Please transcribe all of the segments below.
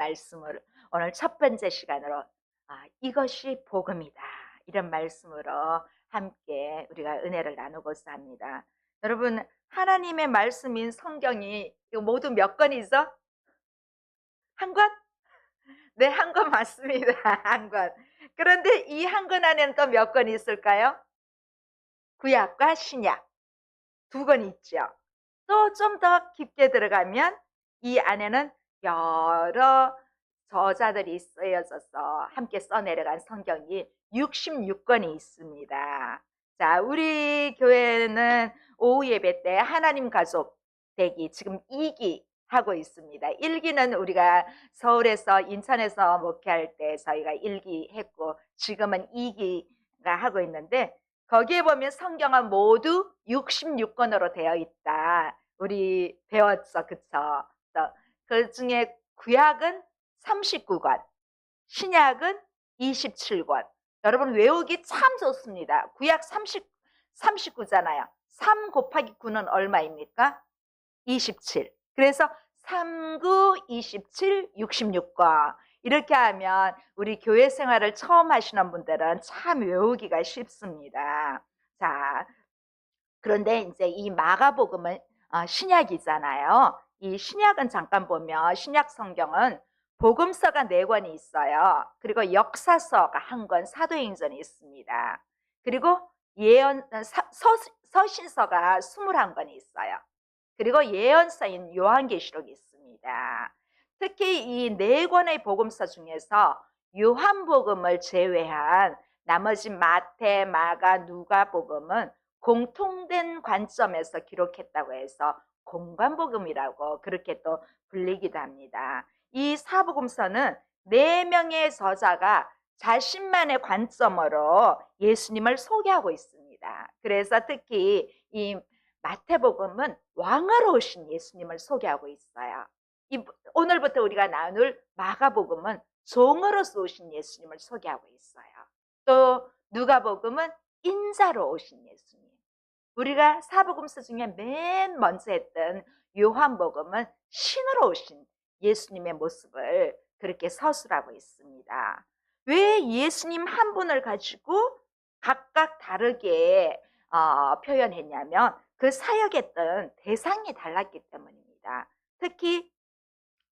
말씀을 오늘 첫 번째 시간으로 이것이 복음이다 이런 말씀으로 함께 우리가 은혜를 나누고자 합니다. 여러분, 하나님의 말씀인 성경이 이거 모두 몇 권이죠? 한 권? 네, 한 권 맞습니다. 한 권. 그런데 이 한 권 안에는 또 몇 권이 있을까요? 구약과 신약 두 권 있죠. 또 좀 더 깊게 들어가면 이 안에는 여러 저자들이 쓰여져서 함께 써내려간 성경이 66권이 있습니다. 자, 우리 교회는 오후 예배 때 하나님 가족 되기 지금 2기 하고 있습니다. 1기는 우리가 서울에서 인천에서 목회할 때 저희가 1기 했고 지금은 2기가 하고 있는데 거기에 보면 성경은 모두 66권으로 되어 있다. 우리 배웠어, 그쵸? 그 중에 구약은 39권, 신약은 27권. 여러분 외우기 참 좋습니다. 구약 39잖아요. 3 곱하기 9는 얼마입니까? 27. 그래서 39, 27, 66권. 이렇게 하면 우리 교회 생활을 처음 하시는 분들은 참 외우기가 쉽습니다. 자, 그런데 이제 이 마가복음은 신약이잖아요. 이 신약은 잠깐 보면 신약 성경은 복음서가 4권이 있어요. 그리고 역사서가 1권, 사도행전이 있습니다. 그리고 서신서가 21권이 있어요. 그리고 예언서인 요한계시록이 있습니다. 특히 이 4권의 복음서 중에서 요한복음을 제외한 나머지 마태, 마가, 누가복음은 공통된 관점에서 기록했다고 해서 공관복음이라고 그렇게 또 불리기도 합니다. 이 사복음서는 4명의 저자가 자신만의 관점으로 예수님을 소개하고 있습니다. 그래서 특히 이 마태복음은 왕으로 오신 예수님을 소개하고 있어요. 오늘부터 우리가 나눌 마가복음은 종으로서 오신 예수님을 소개하고 있어요. 또 누가복음은 인자로 오신 예수님. 우리가 사복음서 중에 맨 먼저 했던 요한복음은 신으로 오신 예수님의 모습을 그렇게 서술하고 있습니다. 왜 예수님 한 분을 가지고 각각 다르게 표현했냐면 그 사역했던 대상이 달랐기 때문입니다. 특히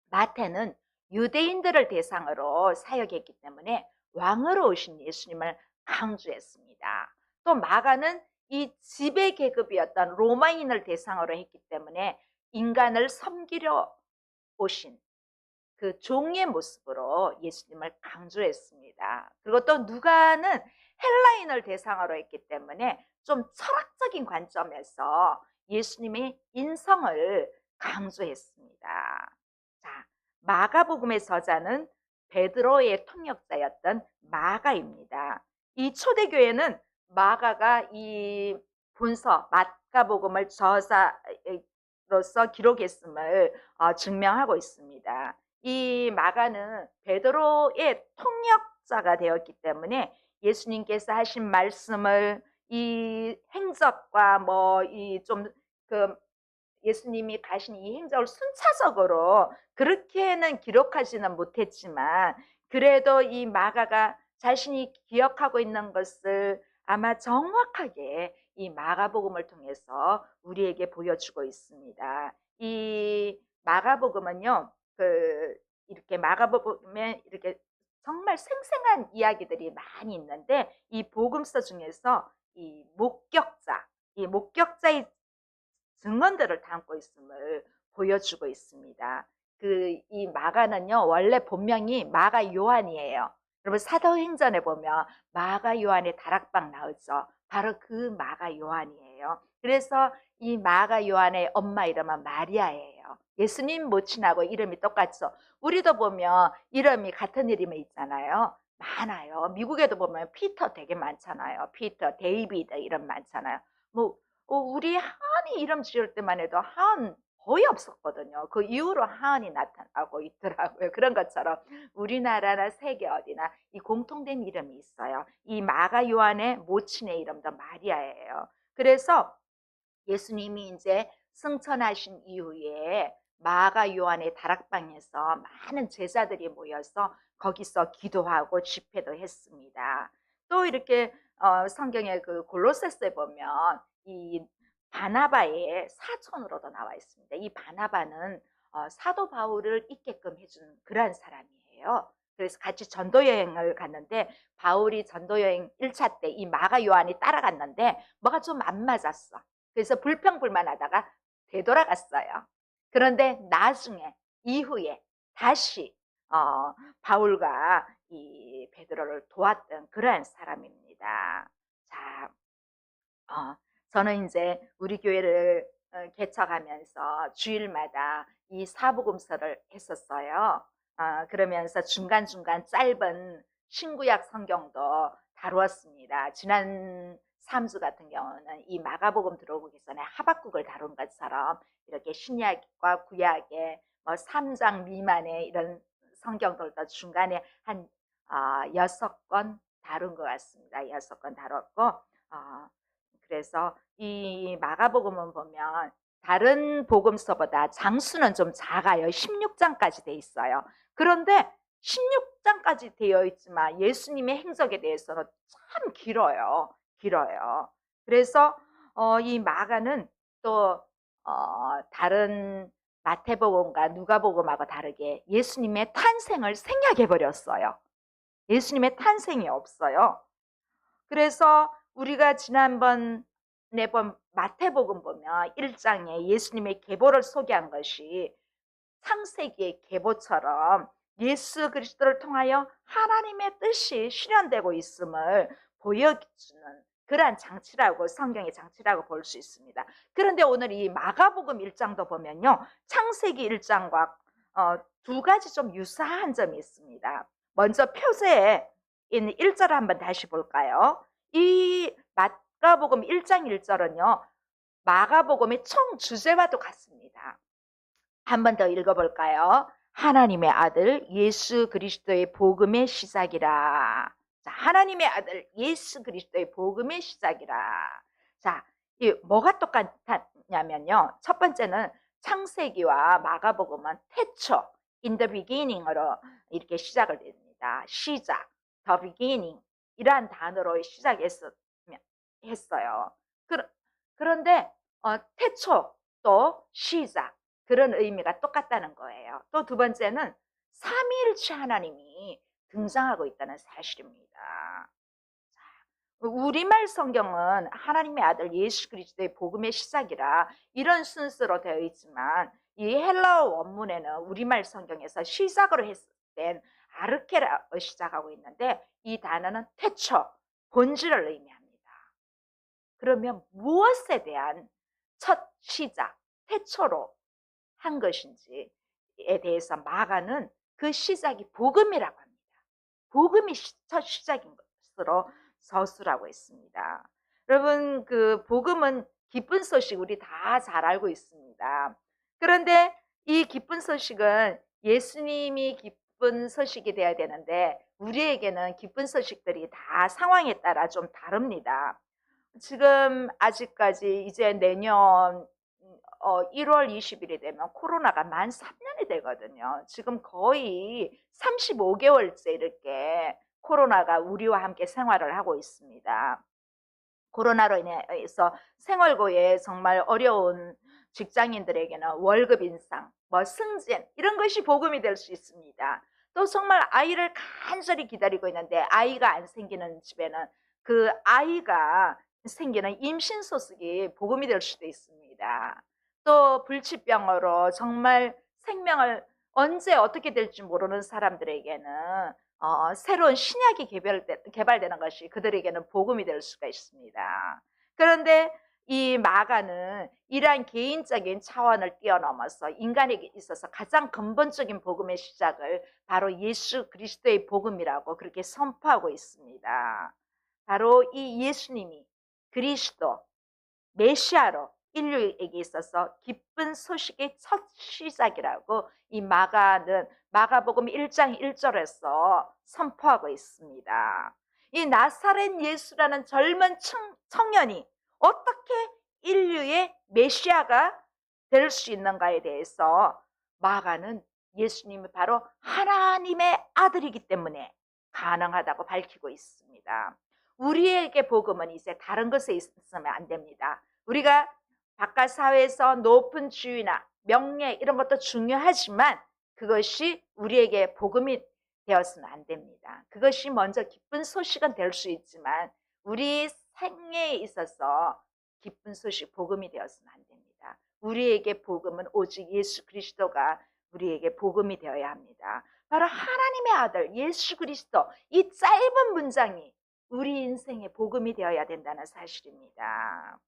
마태는 유대인들을 대상으로 사역했기 때문에 왕으로 오신 예수님을 강조했습니다. 또 마가는 이 지배 계급이었던 로마인을 대상으로 했기 때문에 인간을 섬기려 오신 그 종의 모습으로 예수님을 강조했습니다. 그리고 또 누가는 헬라인을 대상으로 했기 때문에 좀 철학적인 관점에서 예수님의 인성을 강조했습니다. 자, 마가복음의 저자는 베드로의 통역자였던 마가입니다. 이 초대교회는 마가가 이 본서 마가복음을 저자로서 기록했음을 증명하고 있습니다. 이 마가는 베드로의 통역자가 되었기 때문에 예수님께서 하신 말씀을 이 행적과 뭐 이 좀 그 예수님이 가신 이 행적을 순차적으로 그렇게는 기록하지는 못했지만 그래도 이 마가가 자신이 기억하고 있는 것을 아마 정확하게 이 마가복음을 통해서 우리에게 보여주고 있습니다. 이 마가복음은요, 이렇게 마가복음에 이렇게 정말 생생한 이야기들이 많이 있는데 이 복음서 중에서 이 목격자의 증언들을 담고 있음을 보여주고 있습니다. 이 마가는요, 원래 본명이 마가 요한이에요. 여러분 사도행전에 보면 마가 요한의 다락방 나오죠. 바로 그 마가 요한이에요. 그래서 이 마가 요한의 엄마 이름은 마리아예요. 예수님 모친하고 이름이 똑같죠. 우리도 보면 이름이 같은 이름이 있잖아요. 많아요. 미국에도 보면 피터 되게 많잖아요. 피터, 데이비드 이름 많잖아요. 뭐 우리 하은이 이름 지을 때만 해도 하은 거의 없었거든요. 그 이후로 하은이 나타나고 있더라고요. 그런 것처럼 우리나라나 세계 어디나 이 공통된 이름이 있어요. 이 마가 요한의 모친의 이름도 마리아예요. 그래서 예수님이 이제 승천하신 이후에 마가 요한의 다락방에서 많은 제자들이 모여서 거기서 기도하고 집회도 했습니다. 또 이렇게 성경의 그 골로새서에 보면 이 바나바의 사촌으로도 나와 있습니다. 이 바나바는 사도 바울을 있게끔 해준 그러한 사람이에요. 그래서 같이 전도 여행을 갔는데 바울이 전도 여행 1차 때 이 마가 요한이 따라갔는데 뭐가 좀 안 맞았어. 그래서 불평불만하다가 되돌아갔어요. 그런데 나중에 이후에 다시 바울과 이 베드로를 도왔던 그러한 사람입니다. 자, 저는 이제 우리 교회를 개척하면서 주일마다 이 사복음서를 했었어요. 그러면서 중간중간 짧은 신구약 성경도 다루었습니다. 지난 3주 같은 경우는 이 마가복음 들어오기 전에 하박국을 다룬 것처럼 이렇게 신약과 구약의 뭐 3장 미만의 이런 성경들도 중간에 한 6권 다룬 것 같습니다. 6권 다뤘고 그래서 이 마가복음은 보면 다른 복음서보다 장수는 좀 작아요. 16장까지 돼 있어요. 그런데 16장까지 되어 있지만 예수님의 행적에 대해서는 참 길어요. 길어요. 그래서 이 마가는 또 다른 마태복음과 누가복음하고 다르게 예수님의 탄생을 생략해 버렸어요. 예수님의 탄생이 없어요. 그래서 우리가 지난번 본 마태복음 보면 1장에 예수님의 계보를 소개한 것이 창세기의 계보처럼 예수 그리스도를 통하여 하나님의 뜻이 실현되고 있음을 보여주는 그러한 장치라고, 성경의 장치라고 볼 수 있습니다. 그런데 오늘 이 마가복음 1장도 보면요, 창세기 1장과 두 가지 좀 유사한 점이 있습니다. 먼저 표제에 있는 1절을 한번 다시 볼까요? 이 마가복음 1장 1절은요, 마가복음의 총 주제와도 같습니다. 한 번 더 읽어볼까요? 하나님의 아들 예수 그리스도의 복음의 시작이라. 자, 하나님의 아들 예수 그리스도의 복음의 시작이라. 자, 이 뭐가 똑같냐면요, 첫 번째는 창세기와 마가복음은 태초, in the beginning으로 이렇게 시작을 됩니다. 시작, the beginning 이러한 단어로 시작했어요. 그런데 태초 또 시작 그런 의미가 똑같다는 거예요. 또 두 번째는 삼위일체 하나님이 등장하고 있다는 사실입니다. 우리말 성경은 하나님의 아들 예수 그리스도의 복음의 시작이라 이런 순서로 되어 있지만 이 헬라어 원문에는 우리말 성경에서 시작으로 했을 땐 아르케라고 시작하고 있는데 이 단어는 태초, 본질을 의미합니다. 그러면 무엇에 대한 첫 시작, 태초로 한 것인지에 대해서 마가는 그 시작이 복음이라고 합니다. 복음이 첫 시작인 것으로 서술하고 있습니다. 여러분, 그 복음은 기쁜 소식 우리 다 잘 알고 있습니다. 그런데 이 기쁜 소식은 예수님이 기쁜 소식이 돼야 되는데 우리에게는 기쁜 소식들이 다 상황에 따라 좀 다릅니다. 지금 아직까지 이제 내년 1월 20일이 되면 코로나가 만 3년이 되거든요. 지금 거의 35개월째 이렇게 코로나가 우리와 함께 생활을 하고 있습니다. 코로나로 인해서 생활고에 정말 어려운 직장인들에게는 월급 인상, 뭐 승진 이런 것이 복음이 될 수 있습니다. 또 정말 아이를 간절히 기다리고 있는데 아이가 안 생기는 집에는 그 아이가 생기는 임신 소식이 복음이 될 수도 있습니다. 또 불치병으로 정말 생명을 언제 어떻게 될지 모르는 사람들에게는 새로운 신약이 개발되는 것이 그들에게는 복음이 될 수가 있습니다. 그런데 이 마가는 이러한 개인적인 차원을 뛰어넘어서 인간에게 있어서 가장 근본적인 복음의 시작을 바로 예수 그리스도의 복음이라고 그렇게 선포하고 있습니다. 바로 이 예수님이 그리스도, 메시아로 인류에게 있어서 기쁜 소식의 첫 시작이라고 이 마가는 마가복음 1장 1절에서 선포하고 있습니다. 이 나사렛 예수라는 젊은 청년이 어떻게 인류의 메시아가 될 수 있는가에 대해서 마가는 예수님이 바로 하나님의 아들이기 때문에 가능하다고 밝히고 있습니다. 우리에게 복음은 이제 다른 것에 있으면 안 됩니다. 우리가 바깥 사회에서 높은 지위나 명예 이런 것도 중요하지만 그것이 우리에게 복음이 되어서는 안 됩니다. 그것이 먼저 기쁜 소식은 될 수 있지만 우리 생애에 있어서 기쁜 소식, 복음이 되어서는 안 됩니다. 우리에게 복음은 오직 예수 그리스도가 우리에게 복음이 되어야 합니다. 바로 하나님의 아들 예수 그리스도, 이 짧은 문장이 우리 인생의 복음이 되어야 된다는 사실입니다.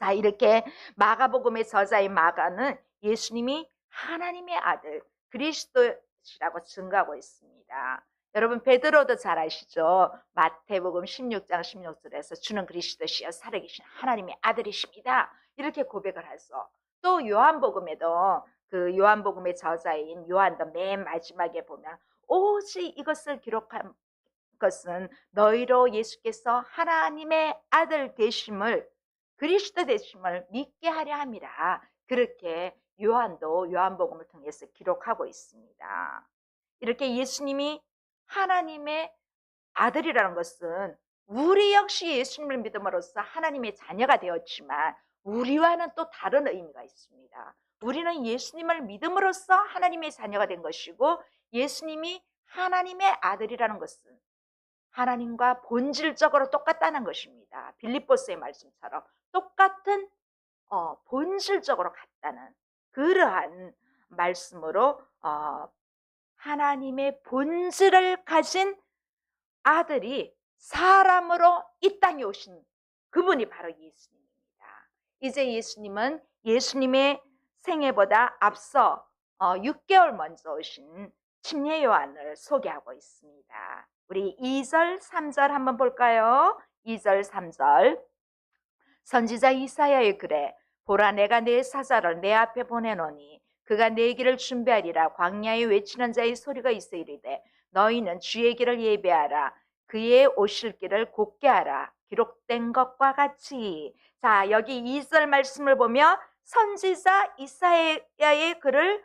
자, 이렇게 마가복음의 저자인 마가는 예수님이 하나님의 아들 그리스도시라고 증거하고 있습니다. 여러분 베드로도 잘 아시죠? 마태복음 16장 16절에서 주는 그리스도시여 살아계신 하나님의 아들이십니다. 이렇게 고백을 해서 또 요한복음에도 그 요한복음의 저자인 요한도 맨 마지막에 보면 오직 이것을 기록한 것은 너희로 예수께서 하나님의 아들 되심을 그리스도 되심을 믿게 하려 함이라. 그렇게 요한도 요한복음을 통해서 기록하고 있습니다. 이렇게 예수님이 하나님의 아들이라는 것은 우리 역시 예수님을 믿음으로써 하나님의 자녀가 되었지만 우리와는 또 다른 의미가 있습니다. 우리는 예수님을 믿음으로써 하나님의 자녀가 된 것이고 예수님이 하나님의 아들이라는 것은 하나님과 본질적으로 똑같다는 것입니다. 빌립보서의 말씀처럼 똑같은 본질적으로 같다는 그러한 말씀으로 하나님의 본질을 가진 아들이 사람으로 이 땅에 오신 그분이 바로 예수님입니다. 이제 예수님은 예수님의 생애보다 앞서 6개월 먼저 오신 침례 요한을 소개하고 있습니다. 우리 2절, 3절 한번 볼까요? 2절, 3절. 선지자 이사야의 글에 보라 내가 내 사자를 내 앞에 보내노니 그가 내 길을 준비하리라. 광야에 외치는 자의 소리가 있어 이르되 너희는 주의 길을 예배하라. 그의 오실 길을 곧게 하라. 기록된 것과 같이. 자, 여기 2절 말씀을 보면 선지자 이사야의 글을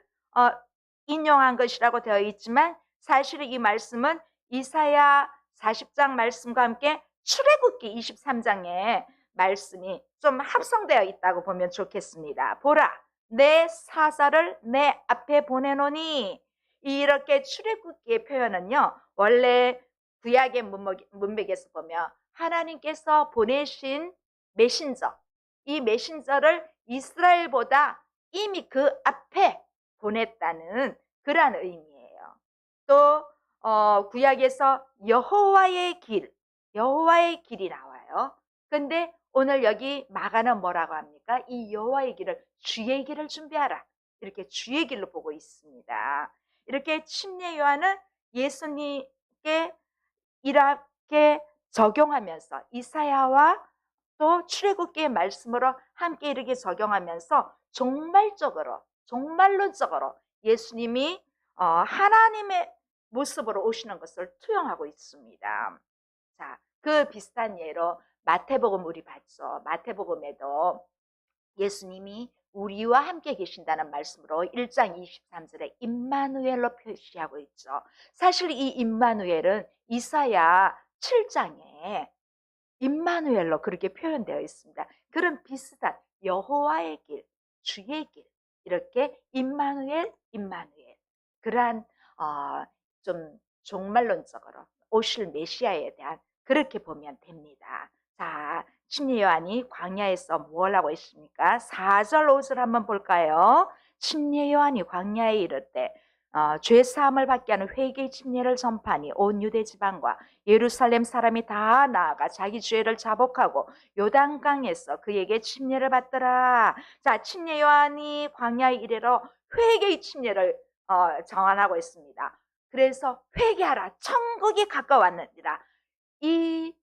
인용한 것이라고 되어 있지만 사실 이 말씀은 이사야 40장 말씀과 함께 출애굽기 23장에 말씀이 좀 합성되어 있다고 보면 좋겠습니다. 보라, 내 사자를 내 앞에 보내노니. 이렇게 출애굽기의 표현은요, 원래 구약의 문맥에서 보면 하나님께서 보내신 메신저, 이 메신저를 이스라엘보다 이미 그 앞에 보냈다는 그러한 의미예요. 또 구약에서 여호와의 길이 나와요. 근데 오늘 여기 마가는 뭐라고 합니까? 이 여호와의 길을, 주의 길을 준비하라. 이렇게 주의 길로 보고 있습니다. 이렇게 침례 요한은 예수님께 이렇게 적용하면서 이사야와 또 출애굽기의 말씀으로 함께 이렇게 적용하면서 종말론적으로 예수님이 하나님의 모습으로 오시는 것을 투영하고 있습니다. 자, 그 비슷한 예로 마태복음 우리 봤죠. 마태복음에도 예수님이 우리와 함께 계신다는 말씀으로 1장 23절에 임마누엘로 표시하고 있죠. 사실 이 임마누엘은 이사야 7장에 임마누엘로 그렇게 표현되어 있습니다. 그런 비슷한 여호와의 길, 주의 길, 이렇게 임마누엘 그러한 좀 종말론적으로 오실 메시아에 대한 그렇게 보면 됩니다. 자, 침례 요한이 광야에서 뭘 하고 있습니까? 4절 5절 한번 볼까요? 침례 요한이 광야에 이를 때 죄 사함을 받게 하는 회개의 침례를 전파하니 온 유대 지방과 예루살렘 사람이 다 나아가 자기 죄를 자복하고 요단강에서 그에게 침례를 받더라. 자, 침례 요한이 광야에 이르러 회개의 침례를 정언하고 있습니다. 그래서 회개하라, 천국이 가까웠느니라. 이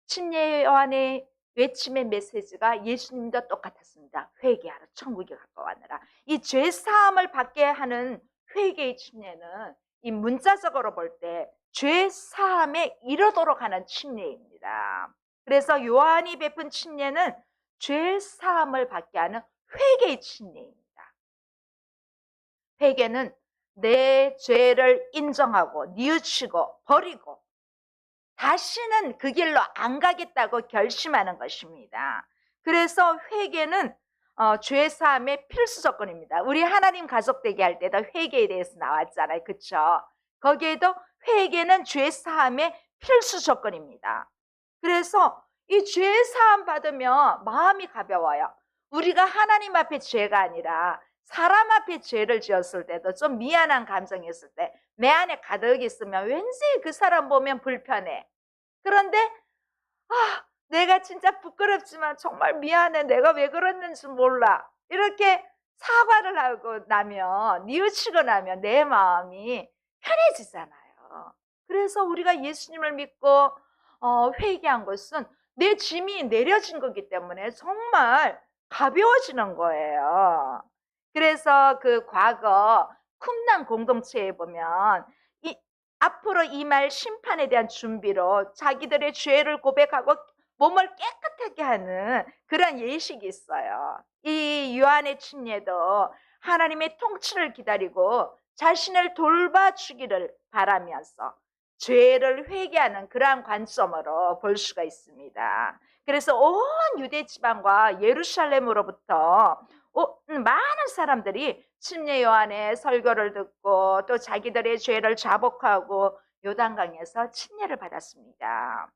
침례 요한의 외침의 메시지가 예수님과 똑같았습니다. 회개하라, 천국이 가까웠느라. 이 죄 사함을 받게 하는 회개의 침례는 이 문자적으로 볼 때 죄 사함에 이르도록 하는 침례입니다. 그래서 요한이 베푼 침례는 죄 사함을 받게 하는 회개의 침례입니다. 회개는 내 죄를 인정하고 뉘우치고 버리고 다시는 그 길로 안 가겠다고 결심하는 것입니다. 그래서 회개는 죄 사함의 필수 조건입니다. 우리 하나님 가족 되게 할 때도 회개에 대해서 나왔잖아요. 그렇죠? 거기에도 회개는 죄 사함의 필수 조건입니다. 그래서 이 죄 사함 받으면 마음이 가벼워요. 우리가 하나님 앞에 죄가 아니라 사람 앞에 죄를 지었을 때도 좀 미안한 감정이 있을 때 내 안에 가득 있으면 왠지 그 사람 보면 불편해. 그런데 내가 진짜 부끄럽지만 정말 미안해. 내가 왜 그랬는지 몰라. 이렇게 사과를 하고 나면, 뉘우치고 나면 내 마음이 편해지잖아요. 그래서 우리가 예수님을 믿고 회개한 것은 내 짐이 내려진 거기 때문에 정말 가벼워지는 거예요. 그래서 그 과거 쿰난 공동체에 보면 앞으로 임할 심판에 대한 준비로 자기들의 죄를 고백하고 몸을 깨끗하게 하는 그런 예식이 있어요. 이 요한의 침례도 하나님의 통치를 기다리고 자신을 돌봐주기를 바라면서 죄를 회개하는 그러한 관점으로 볼 수가 있습니다. 그래서 온 유대 지방과 예루살렘으로부터 많은 사람들이 침례 요한의 설교를 듣고 또 자기들의 죄를 자복하고 요단강에서 침례를 받았습니다.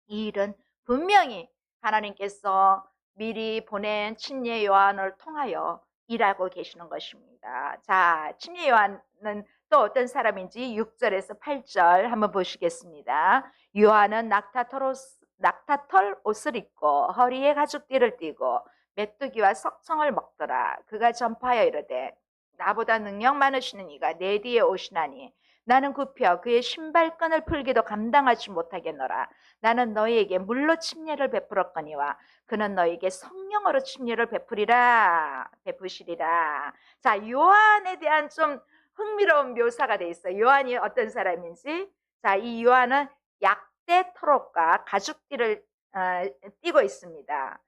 이 일은 분명히 하나님께서 미리 보낸 침례 요한을 통하여 일하고 계시는 것입니다. 자, 침례 요한은 또 어떤 사람인지 6절에서 8절 한번 보시겠습니다. 요한은 낙타털 옷을 입고 허리에 가죽띠를 띠고 메뚜기와 석청을 먹더라. 그가 전파하여 이르되 나보다 능력 많으시는 이가 내 뒤에 오시나니 나는 굽혀 그의 신발끈을 풀기도 감당하지 못하겠노라. 나는 너희에게 물로 침례를 베풀었거니와 그는 너희에게 성령으로 침례를 베푸시리라. 자, 요한에 대한 좀 흥미로운 묘사가 돼 있어요. 요한이 어떤 사람인지. 자, 이 요한은 약대 털옷과 가죽띠를 띠고 있습니다.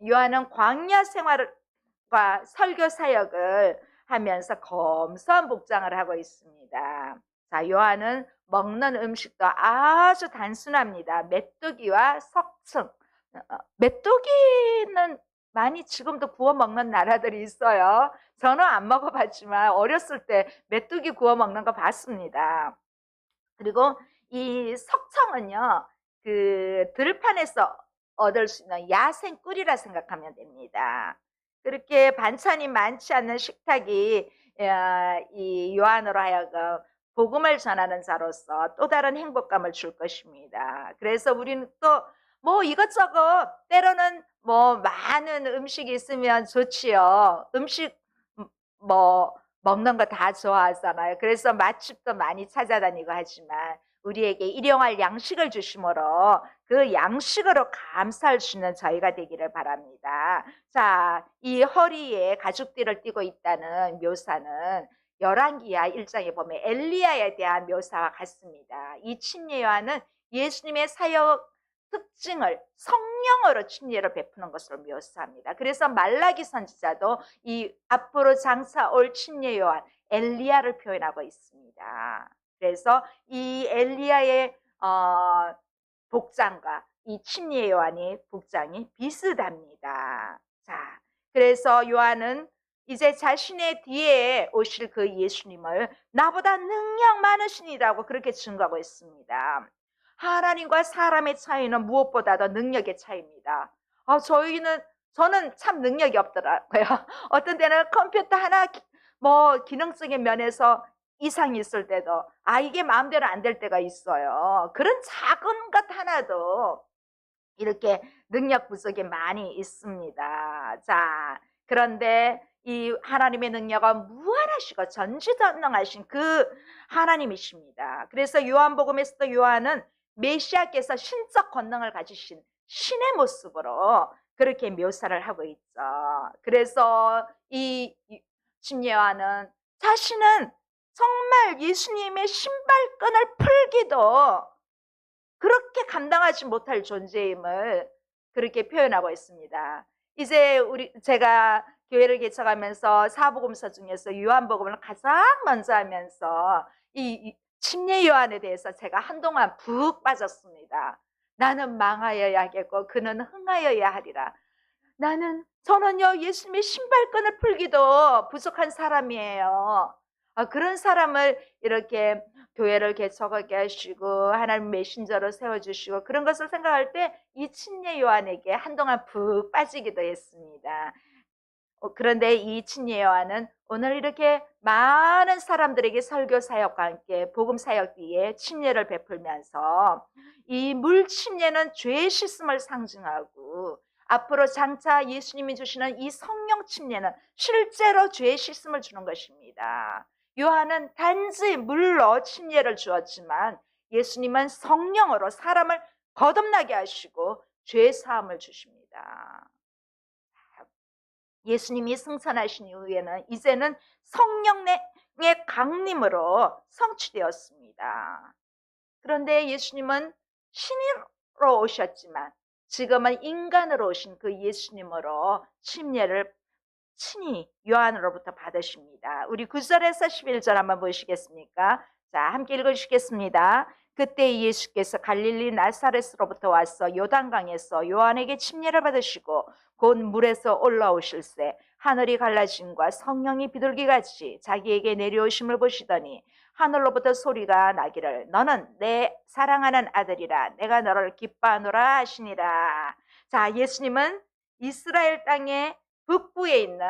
요한은 광야 생활과 설교 사역을 하면서 검소한 복장을 하고 있습니다. 자, 요한은 먹는 음식도 아주 단순합니다. 메뚜기와 석청. 메뚜기는 많이 지금도 구워 먹는 나라들이 있어요. 저는 안 먹어봤지만 어렸을 때 메뚜기 구워 먹는 거 봤습니다. 그리고 이 석청은요, 그 들판에서 얻을 수 있는 야생 꿀이라 생각하면 됩니다. 그렇게 반찬이 많지 않는 식탁이 이 요한으로 하여금 복음을 전하는 자로서 또 다른 행복감을 줄 것입니다. 그래서 우리는 또 뭐 이것저것 때로는 뭐 많은 음식이 있으면 좋지요. 음식 뭐 먹는 거 다 좋아하잖아요. 그래서 맛집도 많이 찾아다니고 하지만 우리에게 일용할 양식을 주심으로 그 양식으로 감사할 수 있는 저희가 되기를 바랍니다. 자, 이 허리에 가죽띠를 띠고 있다는 묘사는 열왕기하 1장에 보면 엘리야에 대한 묘사와 같습니다. 이 침례 요한은 예수님의 사역 특징을 성령으로 침례를 베푸는 것으로 묘사합니다. 그래서 말라기 선지자도 이 앞으로 장차 올 침례 요한 엘리야를 표현하고 있습니다. 그래서 이 엘리야의 복장과 이 침례 요한의 복장이 비슷합니다. 자, 그래서 요한은 이제 자신의 뒤에 오실 그 예수님을 나보다 능력 많으시니라고 그렇게 증거하고 있습니다. 하나님과 사람의 차이는 무엇보다도 능력의 차이입니다. 저는 참 능력이 없더라고요. 어떤 때는 컴퓨터 하나 뭐 기능적인 면에서 이상이 있을 때도 이게 마음대로 안 될 때가 있어요. 그런 작은 것 하나도 이렇게 능력 부족이 많이 있습니다. 자, 그런데 이 하나님의 능력은 무한하시고 전지전능하신 그 하나님이십니다. 그래서 요한복음에서도 요한은 메시아께서 신적 권능을 가지신 신의 모습으로 그렇게 묘사를 하고 있죠. 그래서 이 침례 요한은 자신은 정말 예수님의 신발끈을 풀기도 그렇게 감당하지 못할 존재임을 그렇게 표현하고 있습니다. 이제 제가 교회를 개척하면서 사복음서 중에서 요한복음을 가장 먼저 하면서 이 침례 요한에 대해서 제가 한동안 푹 빠졌습니다. 나는 망하여야겠고 그는 흥하여야 하리라. 저는요, 예수님의 신발끈을 풀기도 부족한 사람이에요. 그런 사람을 이렇게 교회를 개척하게 하시고 하나님 메신저로 세워주시고 그런 것을 생각할 때 이 침례 요한에게 한동안 푹 빠지기도 했습니다. 그런데 이 침례 요한은 오늘 이렇게 많은 사람들에게 설교 사역과 함께 복음 사역 뒤에 침례를 베풀면서 이 물 침례는 죄의 씻음을 상징하고 앞으로 장차 예수님이 주시는 이 성령 침례는 실제로 죄의 씻음을 주는 것입니다. 요한은 단지 물로 침례를 주었지만 예수님은 성령으로 사람을 거듭나게 하시고 죄 사함을 주십니다. 예수님이 승천하신 이후에는 이제는 성령의 강림으로 성취되었습니다. 그런데 예수님은 신으로 오셨지만 지금은 인간으로 오신 그 예수님으로 침례를 친히 요한으로부터 받으십니다. 우리 9절에서 11절 한번 보시겠습니까? 자, 함께 읽어주시겠습니다. 그때 예수께서 갈릴리 나사렛으로부터 와서 요단강에서 요한에게 침례를 받으시고 곧 물에서 올라오실새 하늘이 갈라짐과 성령이 비둘기같이 자기에게 내려오심을 보시더니 하늘로부터 소리가 나기를 너는 내 사랑하는 아들이라 내가 너를 기뻐하노라 하시니라. 자, 예수님은 이스라엘 땅에 북부에 있는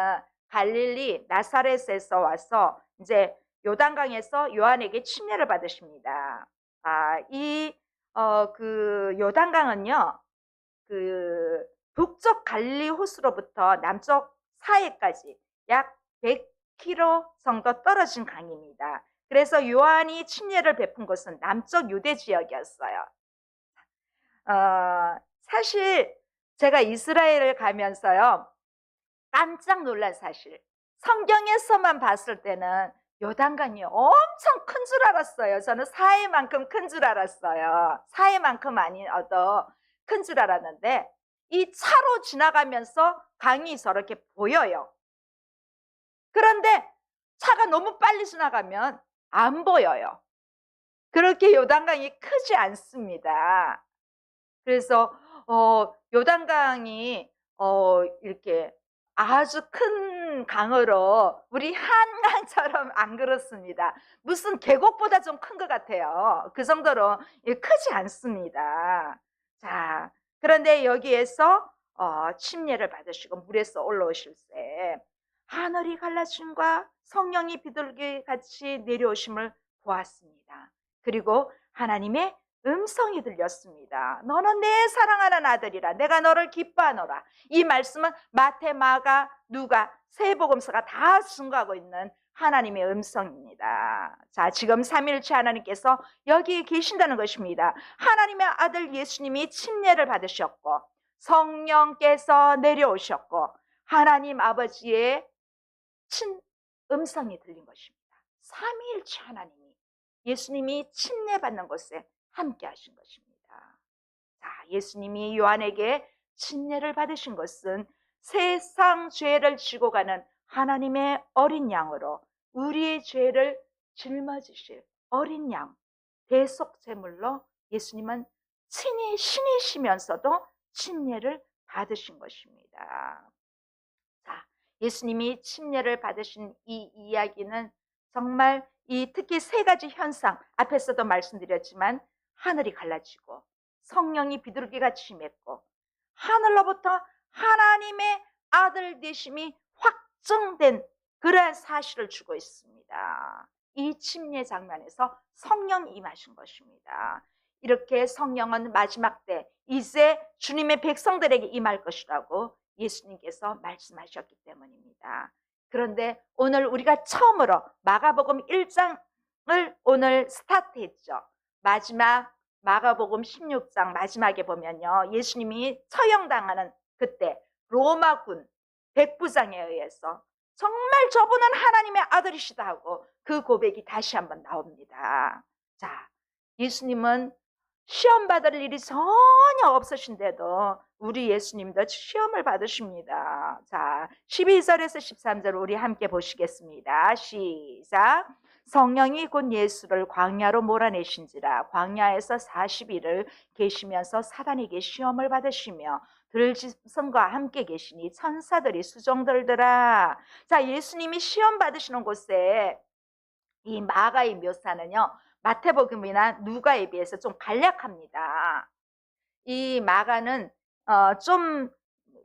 갈릴리 나사렛에서 와서 이제 요단강에서 요한에게 침례를 받으십니다. 그 요단강은요, 그 북쪽 갈릴리 호수로부터 남쪽 사해까지 약 100km 정도 떨어진 강입니다. 그래서 요한이 침례를 베푼 곳은 남쪽 유대 지역이었어요. 사실 제가 이스라엘을 가면서요, 깜짝 놀란 사실. 성경에서만 봤을 때는 요단강이 엄청 큰 줄 알았어요. 저는 사해만큼 큰 줄 알았어요. 사해만큼 아니어도 큰 줄 알았는데 이 차로 지나가면서 강이 저렇게 보여요. 그런데 차가 너무 빨리 지나가면 안 보여요. 그렇게 요단강이 크지 않습니다. 그래서 요단강이 이렇게 아주 큰 강으로 우리 한강처럼 안 그렇습니다. 무슨 계곡보다 좀 큰 것 같아요. 그 정도로 크지 않습니다. 자, 그런데 여기에서 침례를 받으시고 물에서 올라오실새 하늘이 갈라짐과 성령이 비둘기 같이 내려오심을 보았습니다. 그리고 하나님의 음성이 들렸습니다. 너는 내 사랑하는 아들이라 내가 너를 기뻐하노라. 이 말씀은 마태, 마가, 누가 세 복음서가 다 증거하고 있는 하나님의 음성입니다. 자, 지금 삼위일체 하나님께서 여기 계신다는 것입니다. 하나님의 아들 예수님이 침례를 받으셨고 성령께서 내려오셨고 하나님 아버지의 음성이 들린 것입니다. 삼위일체 하나님이 예수님이 침례받는 곳에 함께 하신 것입니다. 자, 예수님이 요한에게 침례를 받으신 것은 세상 죄를 지고 가는 하나님의 어린 양으로 우리의 죄를 짊어지실 어린 양, 대속 제물로 예수님은 친히 신이시면서도 침례를 받으신 것입니다. 자, 예수님이 침례를 받으신 이 이야기는 정말 특히 세 가지 현상, 앞에서도 말씀드렸지만 하늘이 갈라지고 성령이 비둘기같이 임했고 하늘로부터 하나님의 아들 되심이 확증된 그러한 사실을 주고 있습니다. 이 침례 장면에서 성령이 임하신 것입니다. 이렇게 성령은 마지막 때 이제 주님의 백성들에게 임할 것이라고 예수님께서 말씀하셨기 때문입니다. 그런데 오늘 우리가 처음으로 마가복음 1장을 오늘 스타트했죠. 마지막 마가복음 16장 마지막에 보면요, 예수님이 처형당하는 그때 로마군 백부장에 의해서 정말 저분은 하나님의 아들이시다 하고 그 고백이 다시 한번 나옵니다. 자, 예수님은 시험 받을 일이 전혀 없으신데도 우리 예수님도 시험을 받으십니다. 자, 있습니다. 12절에서 13절 우리 함께 보시겠습니다. 시작. 성령이 곧 예수를 광야로 몰아내신지라 광야에서 40일을 계시면서 사단에게 시험을 받으시며 들짐승과 함께 계시니 천사들이 수종들더라. 자, 예수님이 시험 받으시는 곳에 이 마가의 묘사는요, 마태복음이나 누가에 비해서 좀 간략합니다. 이 마가는 좀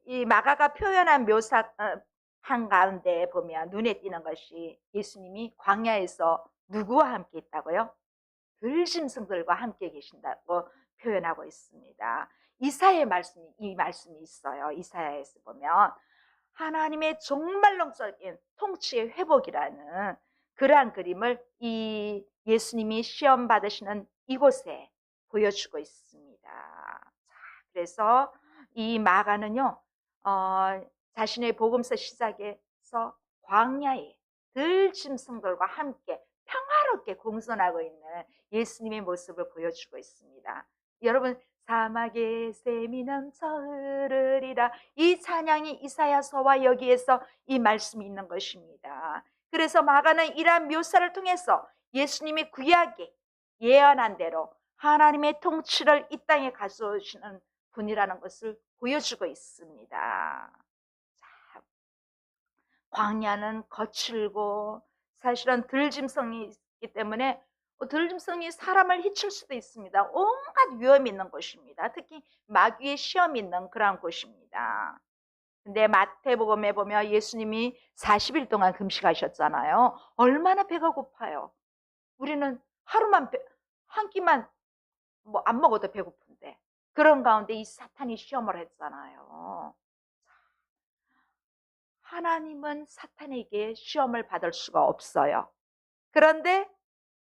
이 마가가 표현한 묘사 한 가운데 보면 눈에 띄는 것이 예수님이 광야에서 누구와 함께 있다고요? 들짐승들과 함께 계신다고 표현하고 있습니다. 이사야의 이 말씀이 있어요. 이사야에서 보면 하나님의 종말론적인 통치의 회복이라는 그러한 그림을 이 예수님이 시험 받으시는 이곳에 보여주고 있습니다. 자, 그래서 이 마가는요, 자신의 복음서 시작에서 광야에 들짐승들과 함께 평화롭게 공존하고 있는 예수님의 모습을 보여주고 있습니다. 여러분, 사막에 샘이 넘쳐 흐르리라, 이 찬양이 이사야서와 여기에서 이 말씀이 있는 것입니다. 그래서 마가는 이러한 묘사를 통해서 예수님이 구약에 예언한 대로 하나님의 통치를 이 땅에 가져오시는 분이라는 것을 보여주고 있습니다. 자, 광야는 거칠고 사실은 들짐승이 있기 때문에 들짐승이 사람을 해칠 수도 있습니다. 온갖 위험이 있는 곳입니다. 특히 마귀의 시험이 있는 그런 곳입니다. 근데 마태복음에 보면 예수님이 40일 동안 금식하셨잖아요. 얼마나 배가 고파요. 우리는 하루만 한 끼만 뭐 안 먹어도 배고픈데 그런 가운데 이 사탄이 시험을 했잖아요. 하나님은 사탄에게 시험을 받을 수가 없어요. 그런데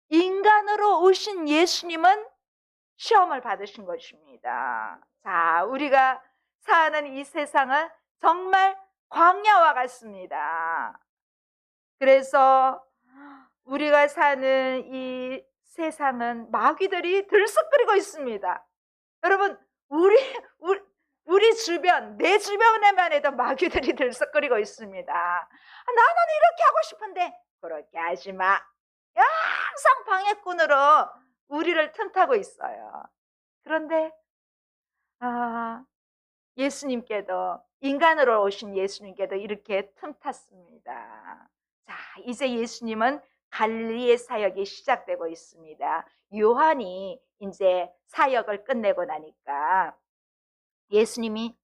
인간으로 오신 예수님은 시험을 받으신 것입니다. 자, 우리가 사는 이 세상은 정말 광야와 같습니다. 그래서 우리가 사는 이 세상은 마귀들이 들썩거리고 있습니다. 여러분, 우리 주변, 내 주변에만 해도 마귀들이 들썩거리고 있습니다. 나는 이렇게 하고 싶은데 그렇게 하지 마. 항상 방해꾼으로 우리를 틈타고 있어요. 그런데 예수님께도, 인간으로 오신 예수님께도 이렇게 틈탔습니다. 자, 이제 예수님은 갈릴리의 사역이 시작되고 있습니다. 요한이 이제 사역을 끝내고 나니까 예수님이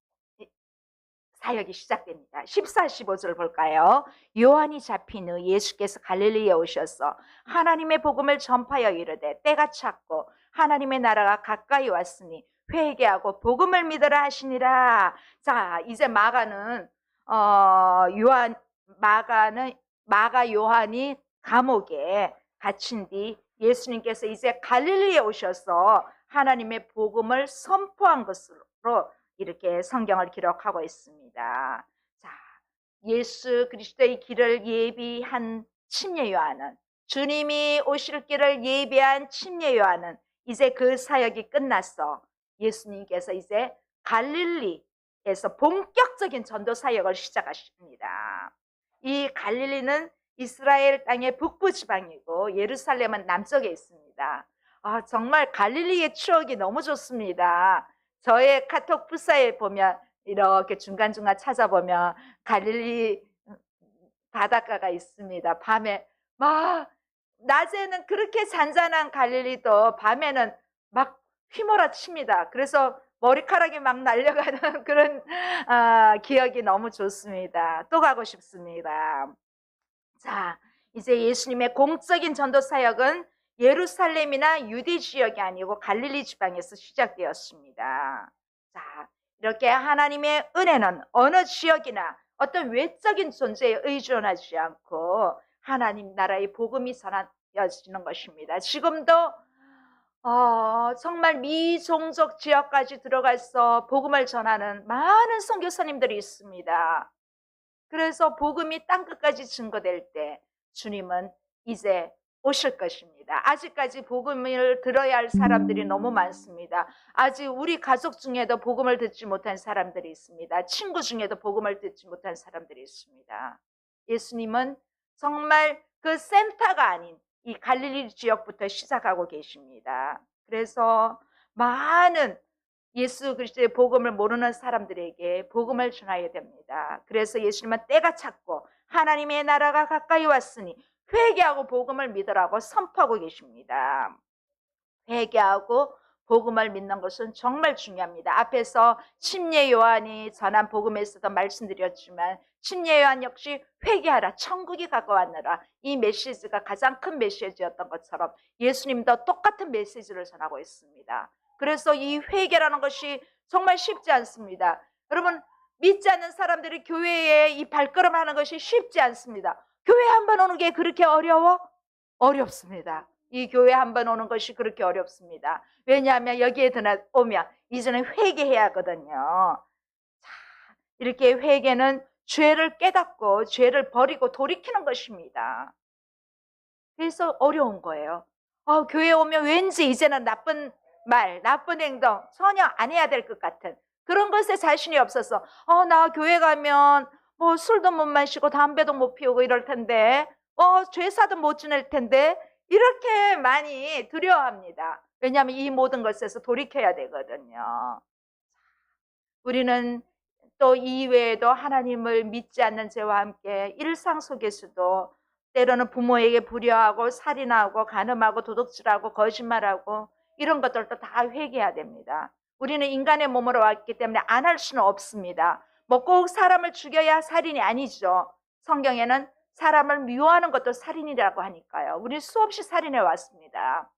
사역이 시작됩니다. 14, 15절 볼까요? 요한이 잡힌 후 예수께서 갈릴리에 오셔서 하나님의 복음을 전파하여 이르되 때가 찼고 하나님의 나라가 가까이 왔으니 회개하고 복음을 믿으라 하시니라. 자, 이제 마가 요한이 감옥에 갇힌 뒤 예수님께서 이제 갈릴리에 오셔서 하나님의 복음을 선포한 것으로 이렇게 성경을 기록하고 있습니다. 자, 예수 그리스도의 길을 예비한 침례 요한은, 주님이 오실 길을 예비한 침례 요한은 이제 그 사역이 끝났어. 예수님께서 이제 갈릴리에서 본격적인 전도 사역을 시작하십니다. 이 갈릴리는 이스라엘 땅의 북부 지방이고 예루살렘은 남쪽에 있습니다. 정말 갈릴리의 추억이 너무 좋습니다. 저의 카톡 불사에 보면 이렇게 중간중간 찾아보면 갈릴리 바닷가가 있습니다. 밤에 낮에는 그렇게 잔잔한 갈릴리도 밤에는 막 휘몰아칩니다. 그래서 머리카락이 막 날려가는 그런 기억이 너무 좋습니다. 또 가고 싶습니다. 자, 이제 예수님의 공적인 전도 사역은 예루살렘이나 유대 지역이 아니고 갈릴리 지방에서 시작되었습니다. 자, 이렇게 하나님의 은혜는 어느 지역이나 어떤 외적인 존재에 의존하지 않고 하나님 나라의 복음이 전하여지는 것입니다. 지금도 정말 미종족 지역까지 들어가서 복음을 전하는 많은 선교사님들이 있습니다. 그래서 복음이 땅끝까지 증거될 때 주님은 이제 오실 것입니다. 아직까지 복음을 들어야 할 사람들이 너무 많습니다. 아직 우리 가족 중에도 복음을 듣지 못한 사람들이 있습니다. 친구 중에도 복음을 듣지 못한 사람들이 있습니다. 예수님은 정말 그 센터가 아닌 이 갈릴리 지역부터 시작하고 계십니다. 그래서 많은 예수 그리스도의 복음을 모르는 사람들에게 복음을 전해야 됩니다. 그래서 예수님은 때가 찼고 하나님의 나라가 가까이 왔으니 회개하고 복음을 믿으라고 선포하고 계십니다. 회개하고 복음을 믿는 것은 정말 중요합니다. 앞에서 침례 요한이 전한 복음에서도 말씀드렸지만 침례 요한 역시 회개하라, 천국이 가까웠느라, 이 메시지가 가장 큰 메시지였던 것처럼 예수님도 똑같은 메시지를 전하고 있습니다. 그래서 이 회개라는 것이 정말 쉽지 않습니다. 여러분, 믿지 않는 사람들이 교회에 이 발걸음하는 것이 쉽지 않습니다. 교회 한번 오는 게 그렇게 어려워? 어렵습니다. 이 교회 한번 오는 것이 그렇게 어렵습니다. 왜냐하면 여기에 오면 이제는 회개해야 하거든요. 자, 이렇게 회개는 죄를 깨닫고 죄를 버리고 돌이키는 것입니다. 그래서 어려운 거예요. 교회 오면 왠지 이제는 나쁜 말, 나쁜 행동 전혀 안 해야 될 것 같은 그런 것에 자신이 없어서 나 교회 가면 뭐 술도 못 마시고 담배도 못 피우고 이럴 텐데 죄사도 못 지낼 텐데 이렇게 많이 두려워합니다. 왜냐하면 이 모든 것에서 돌이켜야 되거든요. 우리는 또 이외에도 하나님을 믿지 않는 죄와 함께 일상 속에서도 때로는 부모에게 불효하고 살인하고 간음하고 도둑질하고 거짓말하고 이런 것들도 다 회개해야 됩니다. 우리는 인간의 몸으로 왔기 때문에 안 할 수는 없습니다. 뭐 꼭 사람을 죽여야 살인이 아니죠. 성경에는 사람을 미워하는 것도 살인이라고 하니까요. 우리 수없이 살인해 왔습니다.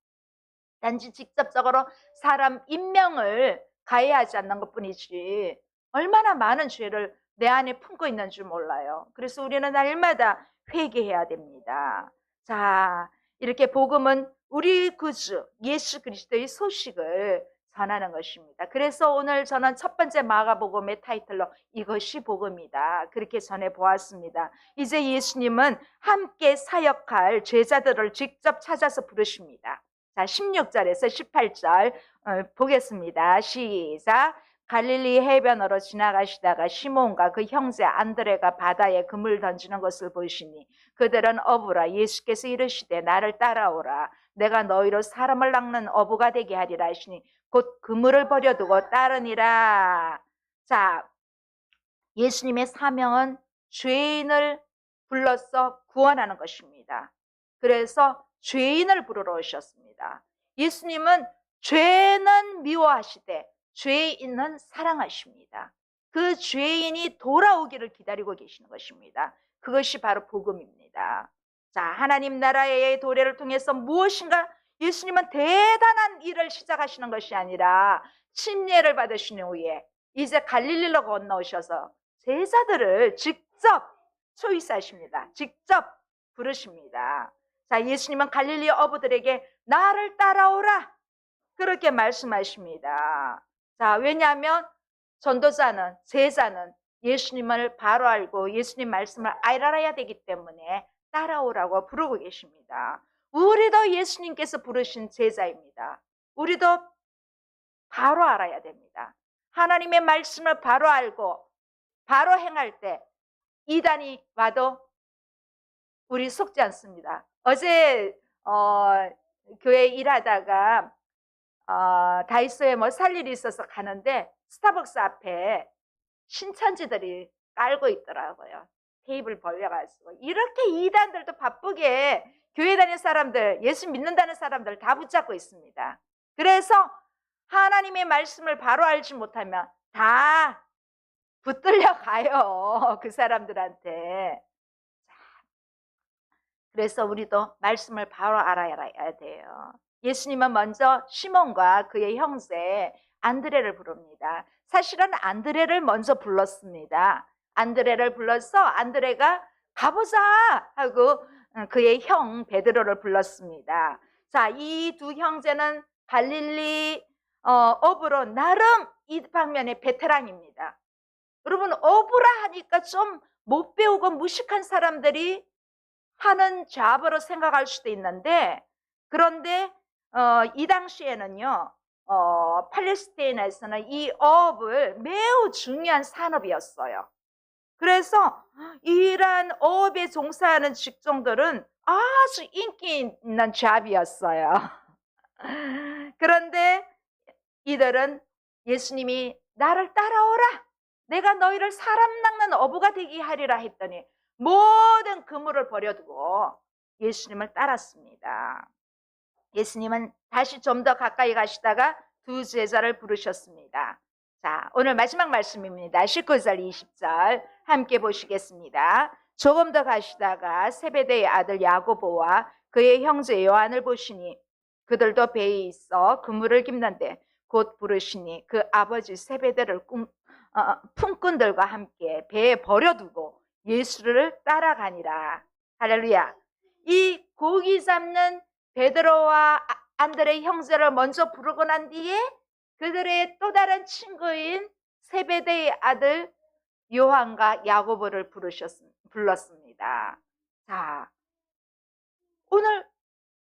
단지 직접적으로 사람 인명을 가해하지 않는 것뿐이지 얼마나 많은 죄를 내 안에 품고 있는 줄 몰라요. 그래서 우리는 날마다 회개해야 됩니다. 자, 이렇게 복음은 우리 구주 예수 그리스도의 소식을 전하는 것입니다. 그래서 오늘 저는 첫 번째 마가복음의 타이틀로 이것이 복음이다 그렇게 전해 보았습니다. 이제 예수님은 함께 사역할 제자들을 직접 찾아서 부르십니다. 자, 16절에서 18절 보겠습니다. 시작. 갈릴리 해변으로 지나가시다가 시몬과 그 형제 안드레가 바다에 그물 던지는 것을 보시니 그들은 어부라. 예수께서 이르시되 나를 따라오라. 내가 너희로 사람을 낚는 어부가 되게 하리라 하시니 곧 그물을 버려두고 따르니라. 자, 예수님의 사명은 죄인을 불러서 구원하는 것입니다. 그래서 죄인을 부르러 오셨습니다. 예수님은 죄는 미워하시되 죄인은 사랑하십니다. 그 죄인이 돌아오기를 기다리고 계시는 것입니다. 그것이 바로 복음입니다. 자, 하나님 나라의 도래를 통해서 무엇인가 예수님은 대단한 일을 시작하시는 것이 아니라 침례를 받으신 후에 이제 갈릴리로 건너오셔서 제자들을 직접 초이스하십니다. 직접 부르십니다. 자, 예수님은 갈릴리 어부들에게 나를 따라오라 그렇게 말씀하십니다. 자, 왜냐하면 전도자는 제자는 예수님을 바로 알고 예수님 말씀을 알아야 되기 때문에 따라오라고 부르고 계십니다. 우리도 예수님께서 부르신 제자입니다. 우리도 바로 알아야 됩니다. 하나님의 말씀을 바로 알고 바로 행할 때 이단이 와도 우리 속지 않습니다. 어제 교회 일하다가 다이소에 뭐 살 일이 있어서 가는데 스타벅스 앞에 신천지들이 깔고 있더라고요. 테이블 벌려가지고. 이렇게 이단들도 바쁘게 교회 다니는 사람들, 예수 믿는다는 사람들 다 붙잡고 있습니다. 그래서 하나님의 말씀을 바로 알지 못하면 다 붙들려 가요. 그 사람들한테. 그래서 우리도 말씀을 바로 알아야 돼요. 예수님은 먼저 시몬과 그의 형제 안드레를 부릅니다. 사실은 안드레를 먼저 불렀습니다. 안드레를 불러서 안드레가 가보자 하고 그의 형 베드로를 불렀습니다. 자, 이 두 형제는 갈릴리 어부로 나름 이 방면의 베테랑입니다. 여러분, 어부라 하니까 좀 못 배우고 무식한 사람들이 하는 잡으로 생각할 수도 있는데, 그런데 이 당시에는요, 팔레스타인에서는 이 어업을 매우 중요한 산업이었어요. 그래서 이러한 어업에 종사하는 직종들은 아주 인기 있는 잡이었어요. 그런데 이들은 예수님이 나를 따라오라, 내가 너희를 사람 낚는 어부가 되게 하리라 했더니 모든 그물을 버려두고 예수님을 따랐습니다. 예수님은 다시 좀 더 가까이 가시다가 두 제자를 부르셨습니다. 자, 오늘 마지막 말씀입니다. 19절 20절 함께 보시겠습니다. 조금 더 가시다가 세베대의 아들 야고보와 그의 형제 요한을 보시니 그들도 배에 있어 그물을 깁는데 곧 부르시니 그 아버지 세베대를 품꾼들과 함께 배에 버려두고 예수를 따라가니라. 할렐루야. 이 고기 잡는 베드로와 안드레 형제를 먼저 부르고 난 뒤에 그들의 또 다른 친구인 세베대의 아들 요한과 야고보를 불렀습니다. 자, 오늘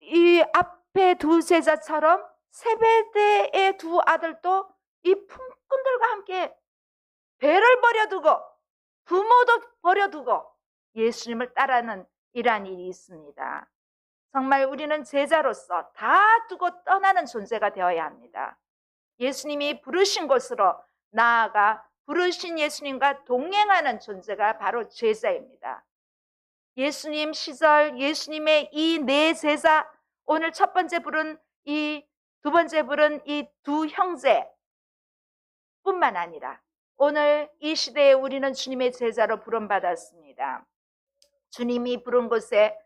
이 앞에 두 제자처럼 세베대의 두 아들도 이 품꾼들과 함께 배를 버려두고 부모도 버려두고 예수님을 따르는 이러한 일이 있습니다. 정말 우리는 제자로서 다 두고 떠나는 존재가 되어야 합니다. 예수님이 부르신 곳으로 나아가 부르신 예수님과 동행하는 존재가 바로 제자입니다. 예수님 시절 예수님의 이 네 제자, 오늘 첫 번째 부른 두 번째 부른 이 두 형제 뿐만 아니라 오늘 이 시대에 우리는 주님의 제자로 부름받았습니다. 주님이 부른 곳에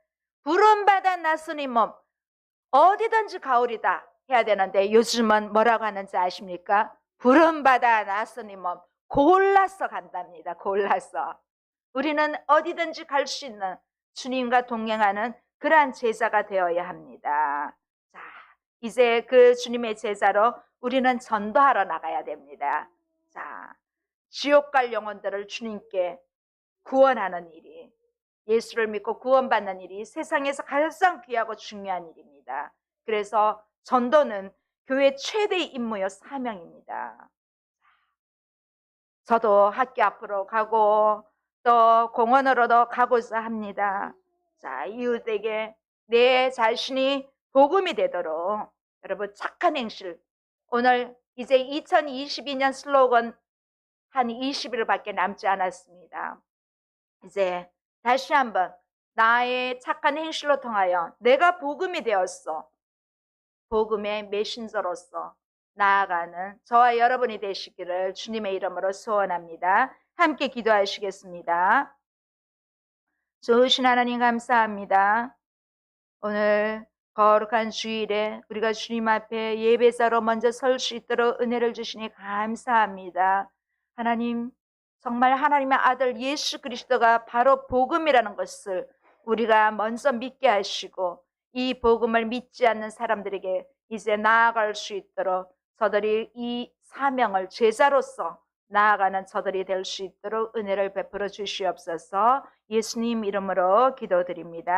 부름받아 나서니 몸 어디든지 가오리다 해야 되는데 요즘은 뭐라고 하는지 아십니까? 부름받아 나서니 몸 골라서 간답니다. 골라서. 우리는 어디든지 갈 수 있는 주님과 동행하는 그러한 제자가 되어야 합니다. 자, 이제 그 주님의 제자로 우리는 전도하러 나가야 됩니다. 자, 지옥 갈 영혼들을 주님께 구원하는 일이, 예수를 믿고 구원받는 일이 세상에서 가장 귀하고 중요한 일입니다. 그래서 전도는 교회 최대의 임무요 사명입니다. 저도 학교 앞으로 가고 또 공원으로도 가고자 합니다. 자, 이웃에게 내 자신이 복음이 되도록 여러분 착한 행실, 오늘 이제 2022년 슬로건 한 20일밖에 남지 않았습니다. 이제 다시 한번 나의 착한 행실로 통하여 내가 복음이 되었어, 복음의 메신저로서 나아가는 저와 여러분이 되시기를 주님의 이름으로 소원합니다. 함께 기도하시겠습니다. 좋으신 하나님 감사합니다. 오늘 거룩한 주일에 우리가 주님 앞에 예배자로 먼저 설 수 있도록 은혜를 주시니 감사합니다. 하나님, 정말 하나님의 아들 예수 그리스도가 바로 복음이라는 것을 우리가 먼저 믿게 하시고 이 복음을 믿지 않는 사람들에게 이제 나아갈 수 있도록 저들이 이 사명을 제자로서 나아가는 저들이 될 수 있도록 은혜를 베풀어 주시옵소서. 예수님 이름으로 기도드립니다.